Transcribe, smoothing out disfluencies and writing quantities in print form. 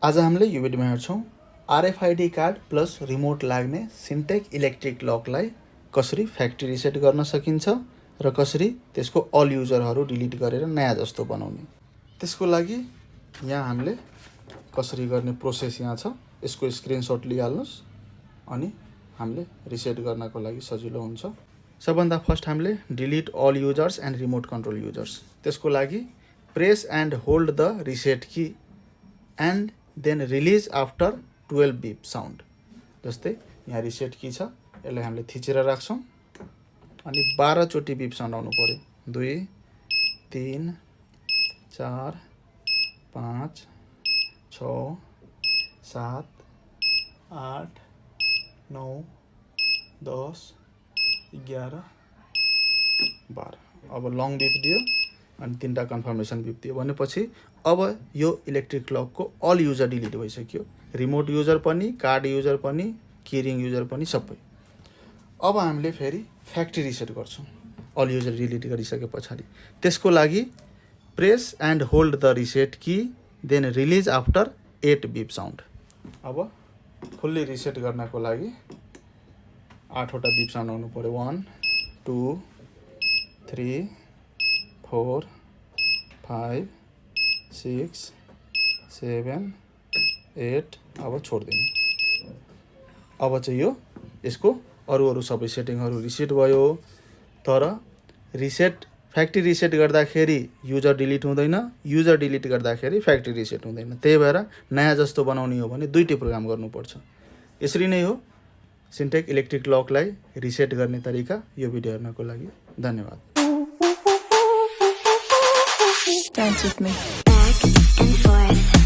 आज हामीले यो भिडियोमा हेर्छौं RFID कार्ड प्लस रिमोट लाग्ने सिन्टेक इलेक्ट्रिक लकलाई कसरी फ्याक्ट्री रिसेट गर्न सकिन्छ र कसरी त्यसको अल युजरहरू डिलिट गरेर नयाँ जस्तो बनाउने। त्यसको लागि यहाँ हामीले कसरी गर्ने प्रोसेस यहाँ छ। यसको स्क्रिनशट लिइहाल्नुस् अनि हामीले रिसेट गर्नको लागि सजिलो हुन्छ। सबभन्दा फर्स्ट हामीले delete all users and remote control users. त्यसको लागि press and hold the reset key and then release after 12 beep sound. जस्तै यहाँ रिसेट की छ, यसलाई हामीले थिचेर राख्छौं अनि 12 चोटी बीप साउन्ड आउनु पर्यो। 2 3 4 5 6 7 8 9 10 11 12। अब लङ बीप दियो अनि 3टा कन्फर्मेसन बीप दियो भनेपछि अब यो इलेक्ट्रिक लकको अल युजर डिलिट भइसक्यो। रिमोट युजर पनि, कार्ड युजर पनि, कीरिङ युजर पनि सबै। अब हामीले फेरि फ्याक्ट्री रिसेट गर्छौं अल युजर डिलिट गरिसके पछाडि। त्यसको लागि press and hold the reset key then release after 8 beep sound. अब फुल्ली रिसेट गर्नको लागि 8 वटा बीप साउन्ड आउनु पर्यो। 1 2 3 4 5 6 7 8। अब छोड्दिनु। अब चाहिँ यो यसको अरु सबै सेटिङहरु रिसेट भयो, तर रिसेट फ्याक्ट्री रिसेट गर्दाखेरि युजर डिलिट हुँदैन, युजर डिलिट गर्दाखेरि फ्याक्ट्री रिसेट हुँदैन। त्यही भएर नयाँ जस्तो बनाउने हो भने दुईटै प्रोग्राम गर्नुपर्छ। यसरी नै हो सिन्टेक इलेक्ट्रिक लकलाई रिसेट गर्ने तरिका। यो भिडियो हेर्नको लागि धन्यवाद। Dance with me. Back and forth.